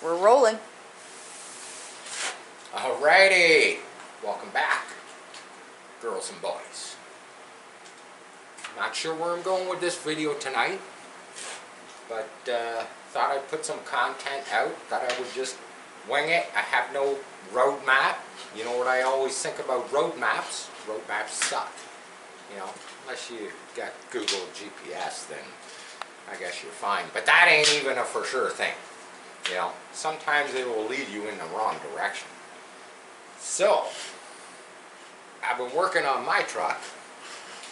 We're rolling. Alrighty, welcome back, girls and boys. Not sure where I'm going with this video tonight, but thought I'd put some content out. Thought I would just wing it. I have no road map. You know what I always think about road maps? Road maps suck. You know, unless you got Google GPS, then I guess you're fine. But that ain't even a for sure thing. You know, sometimes it will lead you in the wrong direction. So, I've been working on my truck,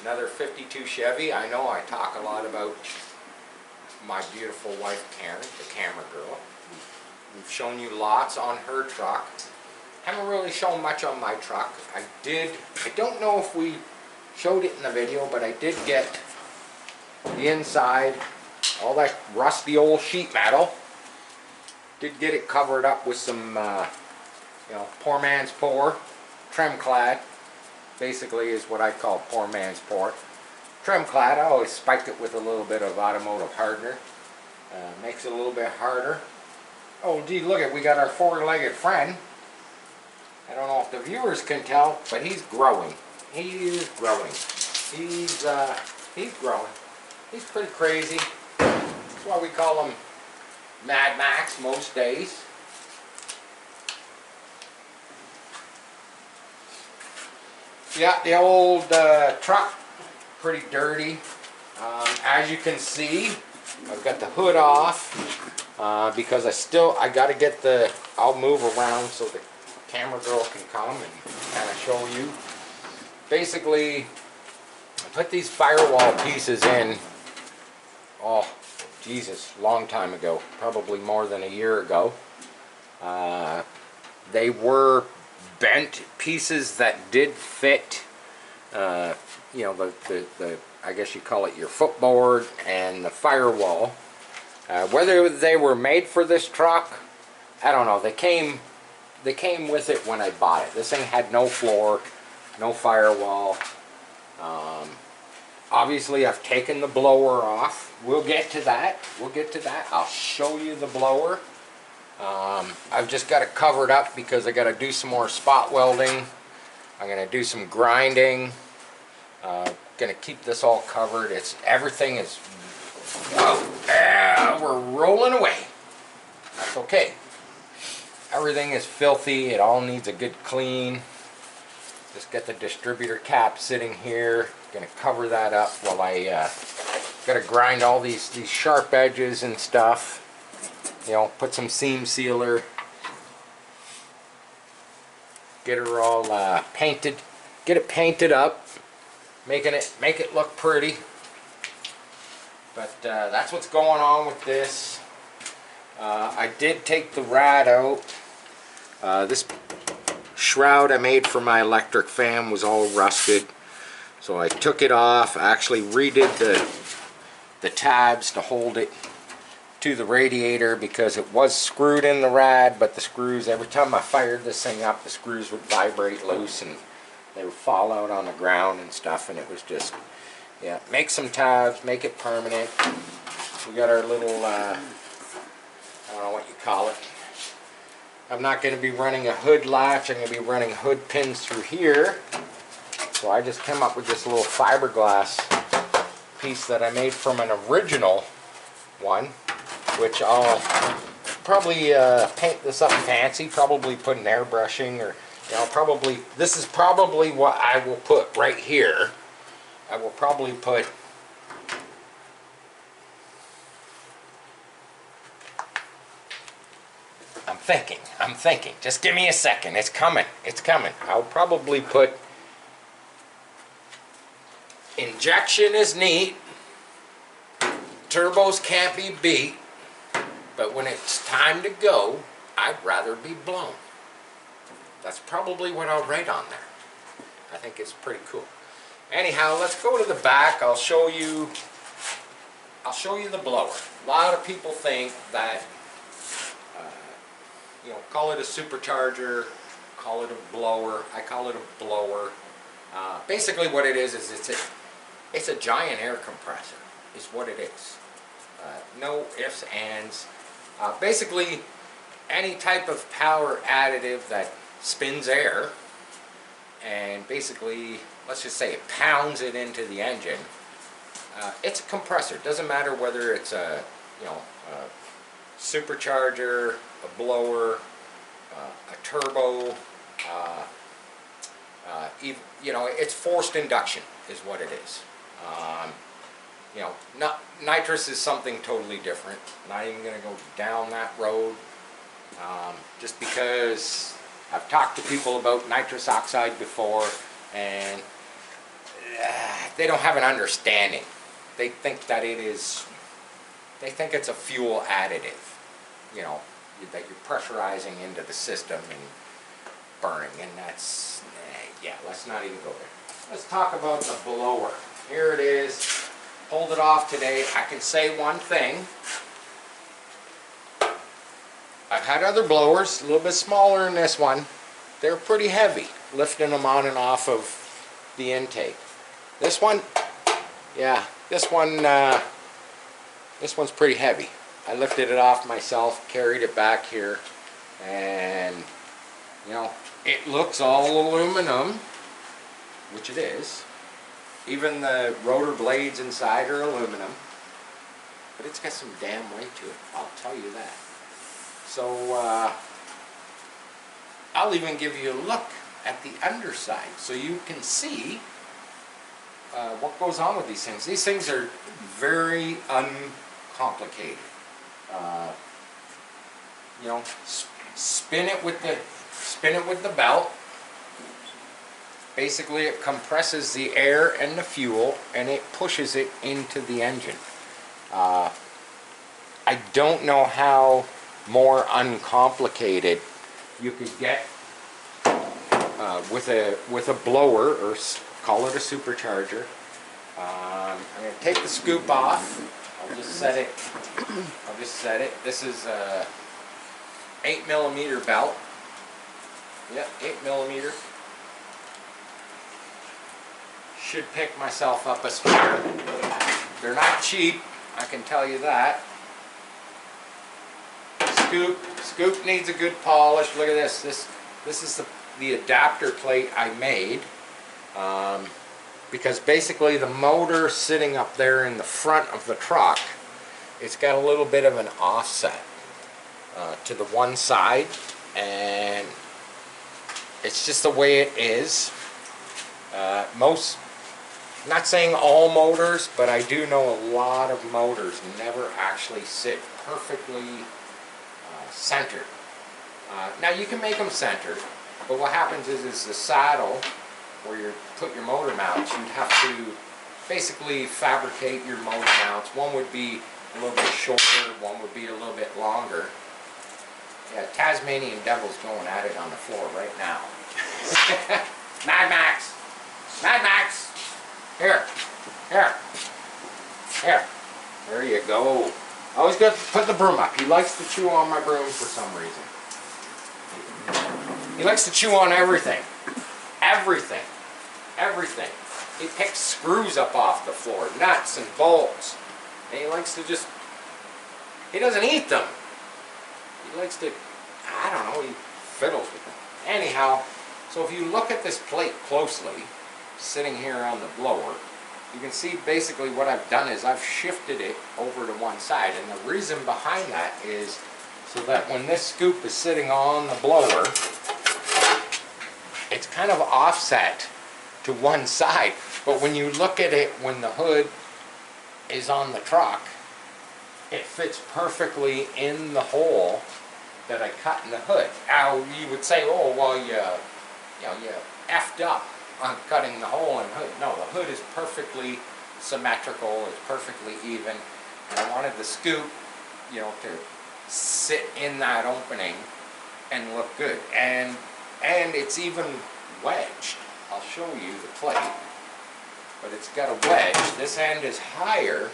another 52 Chevy. I know I talk a lot about my beautiful wife Karen, the camera girl. We've shown you lots on her truck. Haven't really shown much on my truck. I don't know if we showed it in the video, but I did get the inside, all that rusty old sheet metal. Did get it covered up with some poor man's pour, trim clad, basically is what I call poor man's pour. Trim clad, I always spike it with a little bit of automotive hardener. Makes it a little bit harder. Oh gee, look at, we got our four-legged friend. I don't know if the viewers can tell, but he's growing. He is growing. He's growing. He's pretty crazy. That's why we call him Mad Max most days. Yeah, the old truck, pretty dirty. As you can see, I've got the hood off because I got to get I'll move around so the camera girl can come and kind of show you. Basically, I put these firewall pieces in, oh, Jesus, long time ago, probably more than a year ago. They were bent pieces that did fit, I guess you call it your footboard and the firewall. Whether they were made for this truck, I don't know. They came with it when I bought it. This thing had no floor, no firewall. Obviously, I've taken the blower off. We'll get to that. I'll show you the blower. I've just got it covered up because I got to do some more spot welding. I'm going to do some grinding. Going to keep this all covered. Everything is. We're rolling away. That's okay. Everything is filthy. It all needs a good clean. Just get the distributor cap sitting here. Going to cover that up while I got to grind all these sharp edges and stuff. You know, put some seam sealer. Get her all painted. Get it painted up. Make it look pretty. But that's what's going on with this. I did take the rad out. This shroud I made for my electric fan was all rusted, so I took it off. I actually redid the tabs to hold it to the radiator because it was screwed in the rad, but the screws, every time I fired this thing up, the screws would vibrate loose and they would fall out on the ground and stuff, and it was just, yeah, make some tabs, make it permanent. We got our little I don't know what you call it. I'm not going to be running a hood latch. I'm going to be running hood pins through here. So I just came up with this little fiberglass piece that I made from an original one, which I'll probably paint this up fancy, probably put an airbrushing, or this is probably what I will put right here. I will probably put I'm thinking. Just give me a second. It's coming. I'll probably put injection is neat. Turbos can't be beat. But when it's time to go, I'd rather be blown. That's probably what I'll write on there. I think it's pretty cool. Anyhow, let's go to the back. I'll show you the blower. A lot of people think that call it a supercharger, call it a blower. I call it a blower. Basically what it is it's a giant air compressor is what it is. No ifs, ands. Basically any type of power additive that spins air and basically, let's just say it pounds it into the engine, it's a compressor. It doesn't matter whether it's a, a supercharger, a blower, a turbo, it's forced induction is what it is. Nitrous is something totally different. Not even going to go down that road, just because I've talked to people about nitrous oxide before, and they don't have an understanding. They think that it's a fuel additive, that you're pressurizing into the system and burning, and that's, let's not even go there. Let's talk about the blower. Here it is. Pulled it off today. I can say one thing. I've had other blowers, a little bit smaller than this one. They're pretty heavy, lifting them on and off of the intake. This one, this one's pretty heavy. I lifted it off myself, carried it back here, and it looks all aluminum, which it is. Even the rotor blades inside are aluminum, but it's got some damn weight to it, I'll tell you that. So I'll even give you a look at the underside so you can see what goes on with these things. These things are very uncomplicated. Spin it with the belt. Basically, it compresses the air and the fuel, and it pushes it into the engine. I don't know how more uncomplicated you could get with a blower, or call it a supercharger. I'm going to take the scoop off. I'll just set it. This is a 8mm belt. Yep, 8mm. Should pick myself up a spare. They're not cheap, I can tell you that. Scoop needs a good polish. Look at this. This is the adapter plate I made, because basically the motor sitting up there in the front of the truck, it's got a little bit of an offset to the one side, and it's just the way it is. Not saying all motors, but I do know a lot of motors never actually sit perfectly centered. Now you can make them centered, but what happens is the saddle where you put your motor mounts, you'd have to basically fabricate your motor mounts. One would be a little bit shorter, one would be a little bit longer. Yeah, Tasmanian Devil's going at it on the floor right now. Mad Max! Mad Max! Here. There you go. I always got to put the broom up. He likes to chew on my broom for some reason. He likes to chew on everything. Everything. He picks screws up off the floor, nuts and bolts. And he likes to just, he doesn't eat them. He likes to, I don't know, he fiddles with them. Anyhow, so if you look at this plate closely, sitting here on the blower, you can see basically what I've done is I've shifted it over to one side, and the reason behind that is so that when this scoop is sitting on the blower, it's kind of offset to one side, but when you look at it when the hood is on the truck, it fits perfectly in the hole that I cut in the hood. Now you would say, oh well, you effed up on cutting the hole in the hood. No, the hood is perfectly symmetrical, it's perfectly even, and I wanted the scoop, to sit in that opening and look good. And it's even wedged. I'll show you the plate, but it's got a wedge. This end is higher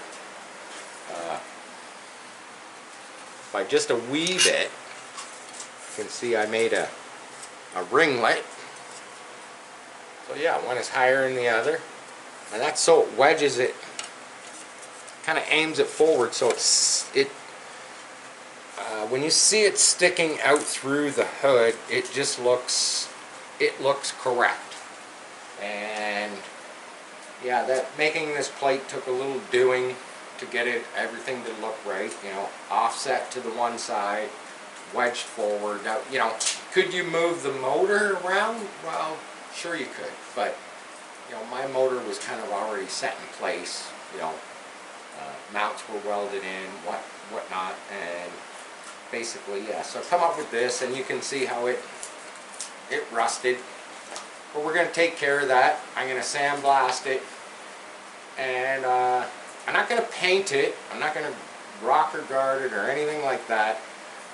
by just a wee bit. You can see I made a ringlet. So yeah, one is higher than the other, and that's so it wedges it, kind of aims it forward, so When you see it sticking out through the hood, it just looks correct. And yeah, that making this plate took a little doing to get everything to look right. You know, offset to the one side, wedged forward. Now, you know, could you move the motor around? Well, sure you could, but you know, my motor was kind of already set in place. You know, mounts were welded in, whatnot, and basically, yeah. So I come up with this, and you can see how it rusted. But we're going to take care of that. I'm going to sandblast it, and I'm not going to paint it. I'm not going to rocker guard it or anything like that.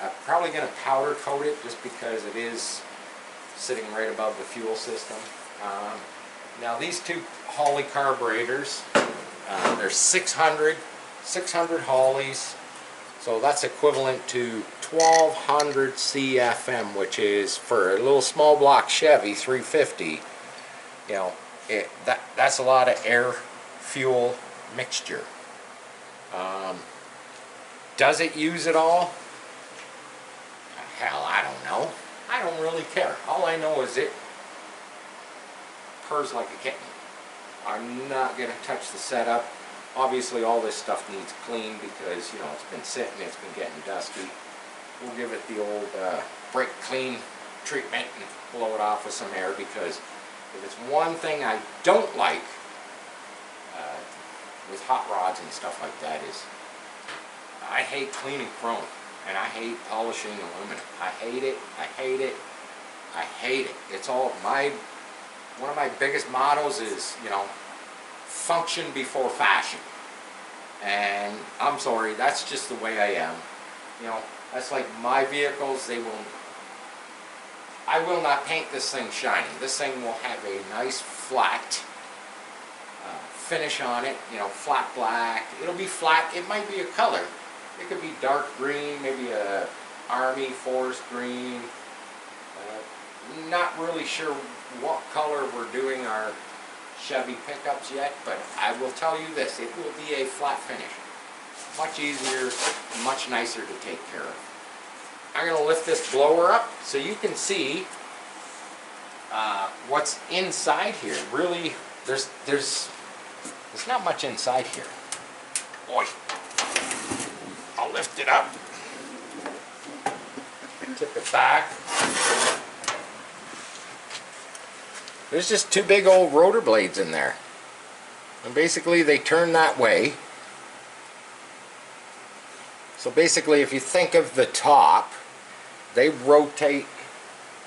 I'm probably going to powder coat it just because it is sitting right above the fuel system. Now these two Holley carburetors, they're 600 Holleys, so that's equivalent to 1200 CFM, which is for a little small block Chevy 350. You know, that's a lot of air fuel mixture. Does it use it all? Hell, I don't know. I don't really care. All I know is it purrs like a kitten. I'm not going to touch the setup. Obviously all this stuff needs clean because, you know, it's been sitting, it's been getting dusty. We'll give it the old brake clean treatment and blow it off with some air, because if it's one thing I don't like with hot rods and stuff like that is I hate cleaning chrome, and I hate polishing aluminum. I hate it, I hate it, I hate it. It's all one of my biggest mottos is, you know, function before fashion. And I'm sorry, that's just the way I am. You know, that's like my vehicles, I will not paint this thing shiny. This thing will have a nice flat finish on it, you know, flat black. It'll be flat, it might be a color. It could be dark green, maybe a army forest green. Not really sure what color we're doing our Chevy pickups yet, but I will tell you this, it will be a flat finish. Much easier, much nicer to take care of. I'm going to lift this blower up so you can see what's inside here. Really, there's not much inside here. Boy, I'll lift it up, tip it back. There's just two big old rotor blades in there, and basically they turn that way. So basically, if you think of the top, they rotate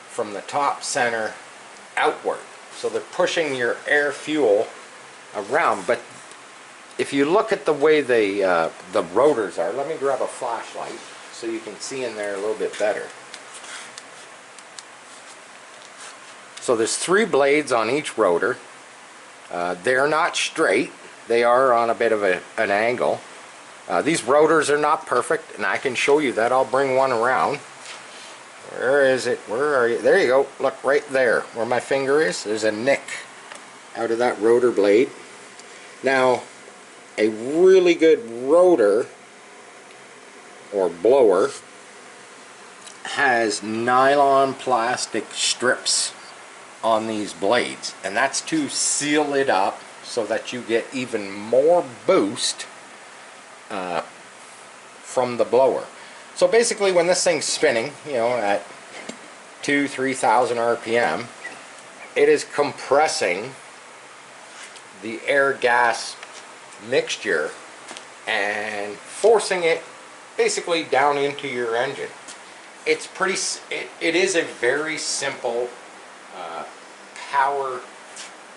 from the top center outward, so they're pushing your air fuel around. But if you look at the way the rotors are, let me grab a flashlight so you can see in there a little bit better. So there's 3 blades on each rotor. They're not straight. They are on a bit of an angle. These rotors are not perfect, and I can show you that. I'll bring one around. Where is it? Where are you? There you go. Look right there where my finger is. There's a nick out of that rotor blade. Now, a really good rotor or blower has nylon plastic strips on these blades, and that's to seal it up so that you get even more boost from the blower. So basically, when this thing's spinning, you know, at 2,000–3,000 RPM, it is compressing the air-gas mixture and forcing it basically down into your engine. It's pretty. It is a very simple power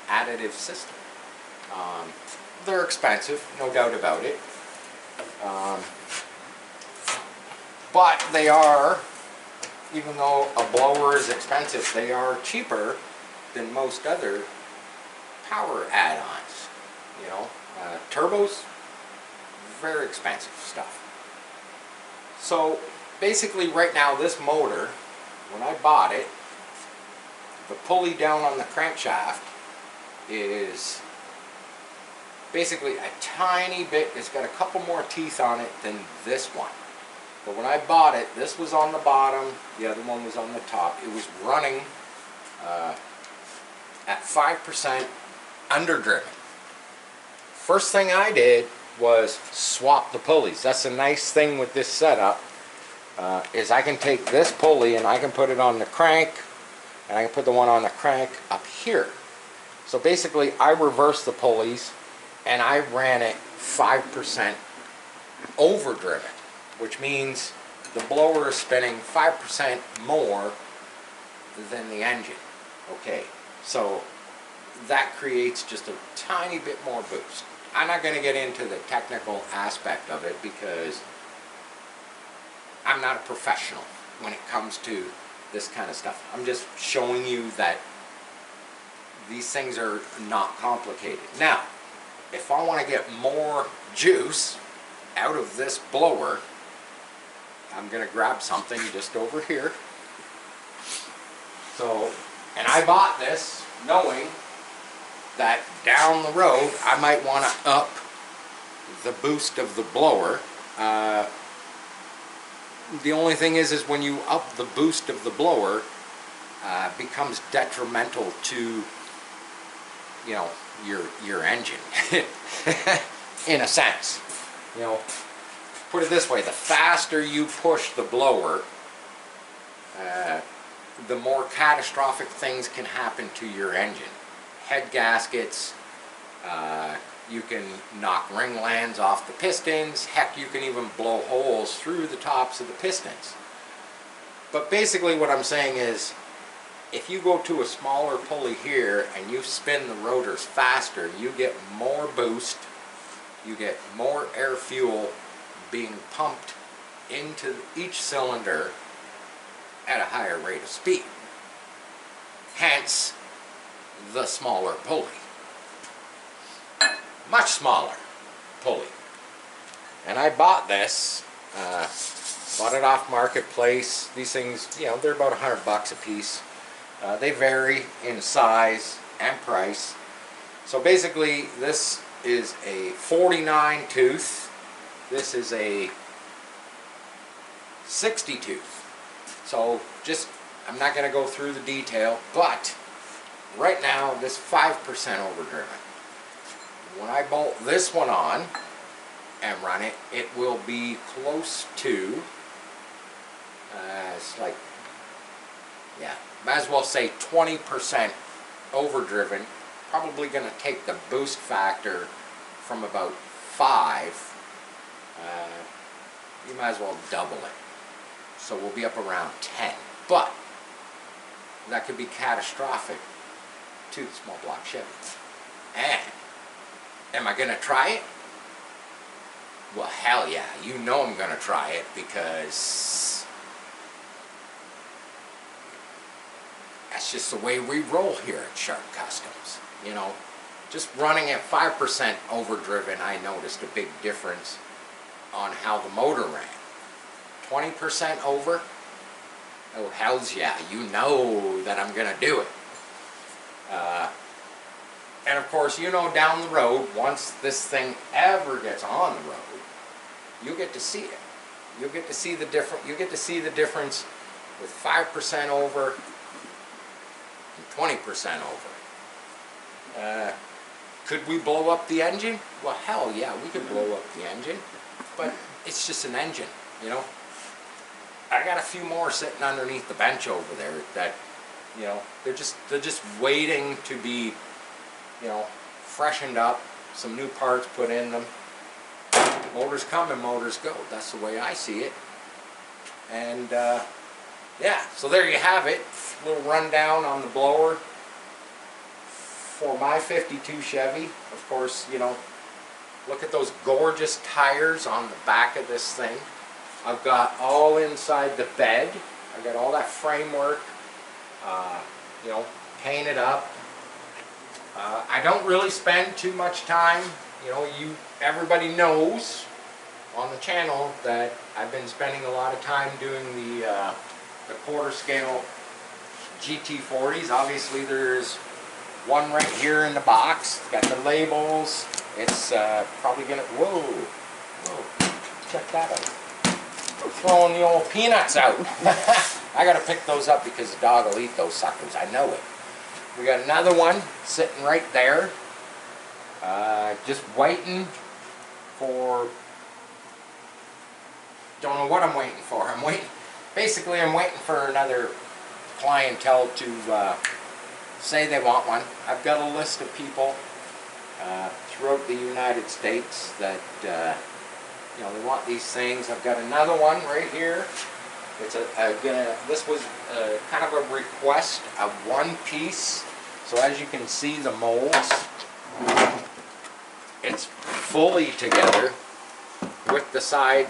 additive system. They're expensive, no doubt about it. But they are, even though a blower is expensive, they are cheaper than most other power add-ons. You know, turbos, very expensive stuff. So basically right now this motor, when I bought it, the pulley down on the crankshaft is basically a tiny bit, it's got a couple more teeth on it than this one. But when I bought it, this was on the bottom, the other one was on the top. It was running at 5% underdriven. First thing I did was swap the pulleys. That's the nice thing with this setup, is I can take this pulley and I can put it on the crank, and I can put the one on the crank up here. So basically I reversed the pulleys and I ran it 5% overdriven, which means the blower is spinning 5% more than the engine. Okay, so that creates just a tiny bit more boost. I'm not going to get into the technical aspect of it because I'm not a professional when it comes to this kind of stuff. I'm just showing you that these things are not complicated. Now, if I want to get more juice out of this blower, I'm going to grab something just over here. So, and I bought this knowing that down the road I might want to up the boost of the blower. The only thing is when you up the boost of the blower, becomes detrimental to, you know, your engine in a sense. You know, put it this way, the faster you push the blower, the more catastrophic things can happen to your engine. Head gaskets, you can knock ring lands off the pistons, heck, you can even blow holes through the tops of the pistons. But basically what I'm saying is, if you go to a smaller pulley here and you spin the rotors faster, you get more boost, you get more air fuel being pumped into each cylinder at a higher rate of speed. Hence, the smaller pulley. Much smaller pulley. And I bought this, bought it off Marketplace. These things, you know, they're about $100 a piece. They vary in size and price. So basically, this is a 49 tooth. This is a 60 tooth. So just, I'm not going to go through the detail, but right now this 5% overdriven. When I bolt this one on and run it, it will be close to, it's like, yeah, might as well say 20% overdriven. Probably going to take the boost factor from about 5. You might as well double it. So we'll be up around 10. But that could be catastrophic to the small block Chevy. And am I going to try it? Well, hell yeah. You know I'm going to try it because that's just the way we roll here at Sharp Customs. You know, just running at 5% overdriven, I noticed a big difference on how the motor ran. 20% over? Oh, hells yeah. You know that I'm going to do it. And of course, you know, down the road, once this thing ever gets on the road, you'll get to see it. You'll get to see the difference. You get to see the difference with 5% over and 20% over. Could we blow up the engine? Well, hell yeah, we could blow up the engine, but it's just an engine, you know. I got a few more sitting underneath the bench over there that, you know, they're just waiting to be, you know, freshened up, some new parts put in them. Motors come and motors go. That's the way I see it. And yeah, so there you have it. A little rundown on the blower for my 52 Chevy. Of course, you know, look at those gorgeous tires on the back of this thing. I've got all inside the bed. I've got all that framework, you know, painted up. I don't really spend too much time. You know, everybody knows on the channel that I've been spending a lot of time doing the quarter scale GT40s. Obviously, there's one right here in the box. It's got the labels. It's probably gonna. Whoa, check that out. throwing the old peanuts out. I gotta pick those up because the dog will eat those suckers, I know it. We got another one sitting right there. Just waiting for, don't know what I'm waiting for. Basically I'm waiting for another clientele to say they want one. I've got a list of people throughout the United States that you know, they want these things. I've got another one right here. It's this was kind of a request of one piece. So as you can see, the molds, it's fully together with the side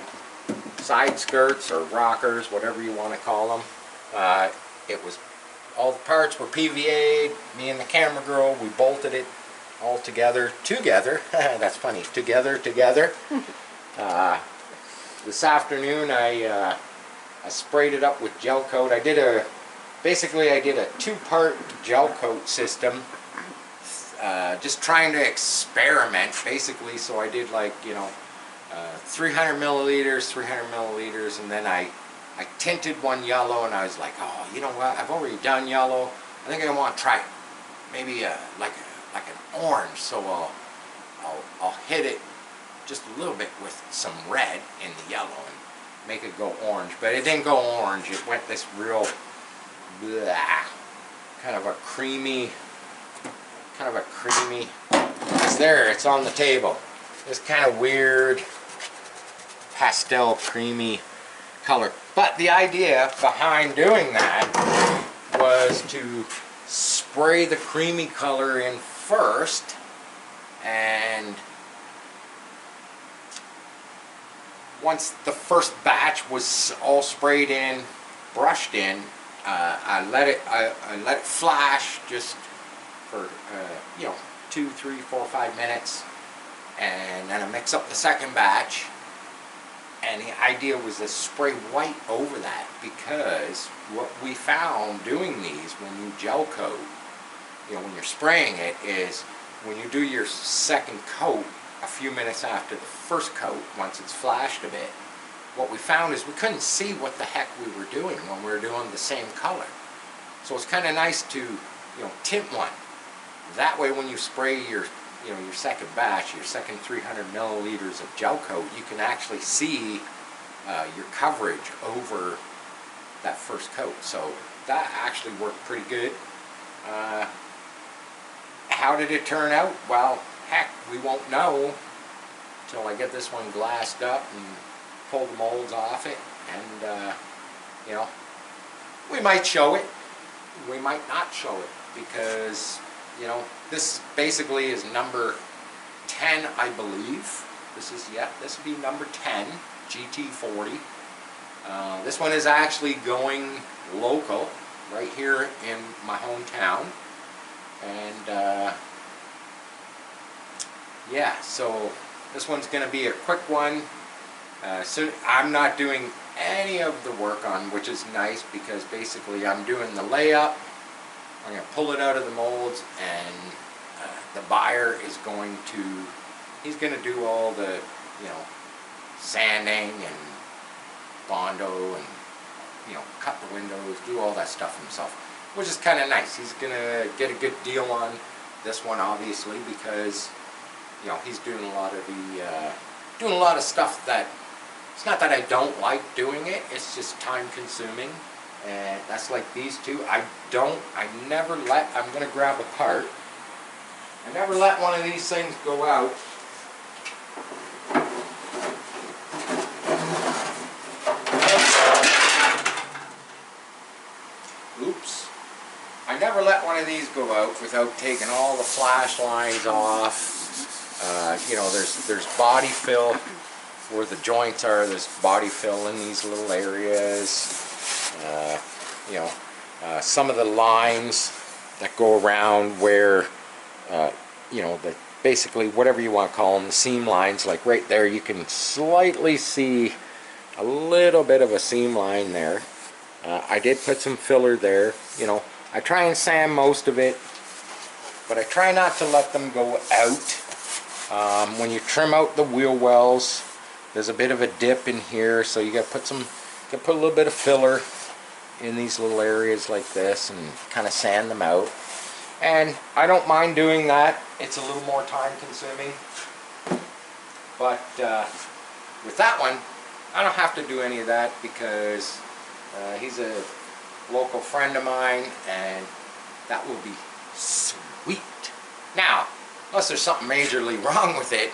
skirts or rockers, whatever you want to call them. It was, all the parts were PVA'd. Me and the camera girl, we bolted it all together. That's funny. Together. This afternoon I sprayed it up with gel coat. Basically I did a two-part gel coat system, just trying to experiment basically. So I did, like, you know, 300 milliliters, and then I tinted one yellow, and I was like, oh, you know what, I've already done yellow. I think I want to try maybe like an orange, so I'll hit it just a little bit with some red in the yellow and make it go orange. But it didn't go orange. It went this real blah, kind of a creamy. It's there. It's on the table. This kind of weird pastel creamy color. But the idea behind doing that was to spray the creamy color in first, and once the first batch was all sprayed in, brushed in, I let it flash just for you know, 2, 3, 4, 5 minutes, and then I mix up the second batch. And the idea was to spray white over that, because what we found doing these, when you gel coat, you know, when you're spraying it, is when you do your second coat a few minutes after the first coat, once it's flashed a bit, what we found is we couldn't see what the heck we were doing when we were doing the same color. So it's kind of nice to, you know, tint one. That way when you spray your, you know, your second batch, your second 300 milliliters of gel coat, you can actually see your coverage over that first coat. So that actually worked pretty good. How did it turn out? Well, heck, we won't know until I get this one glassed up and pull the molds off it. And you know, we might show it, we might not show it, because, you know, this basically is number 10, I believe. This would be number 10, GT40. This one is actually going local, right here in my hometown. And yeah, so this one's going to be a quick one. So I'm not doing any of the work on, which is nice, because basically I'm doing the layup. I'm going to pull it out of the molds, and the buyer is going to, he's going to do all the, you know, sanding and Bondo, and, you know, cut the windows, do all that stuff himself, which is kind of nice. He's going to get a good deal on this one, obviously, because, you know, he's doing a lot of the, stuff that, it's not that I don't like doing it, it's just time consuming. And that's like these two. I'm going to grab a part. I never let one of these things go out. Oops. I never let one of these go out without taking all the flash lines off. You know, there's body fill where the joints are. There's body fill in these little areas. You know, some of the lines that go around where, you know, basically whatever you want to call them, the seam lines, like right there, you can slightly see a little bit of a seam line there. I did put some filler there. You know, I try and sand most of it, but I try not to let them go out. When you trim out the wheel wells, There's a bit of a dip in here, so you got to put a little bit of filler in these little areas like this and kind of sand them out. And I don't mind doing that. It's a little more time consuming. But with that one, I don't have to do any of that because he's a local friend of mine, and that will be sweet. Now, unless there's something majorly wrong with it,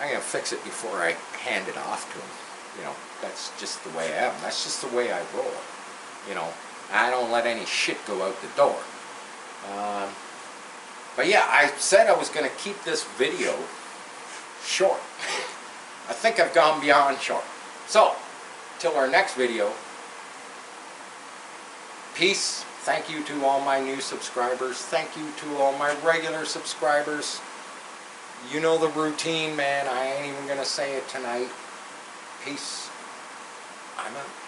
I'm going to fix it before I hand it off to him. You know, that's just the way I am. That's just the way I roll. You know, I don't let any shit go out the door. But yeah, I said I was going to keep this video short. I think I've gone beyond short. So, till our next video, peace. Thank you to all my new subscribers. Thank you to all my regular subscribers. You know the routine, man. I ain't even going to say it tonight. Peace. I'm out.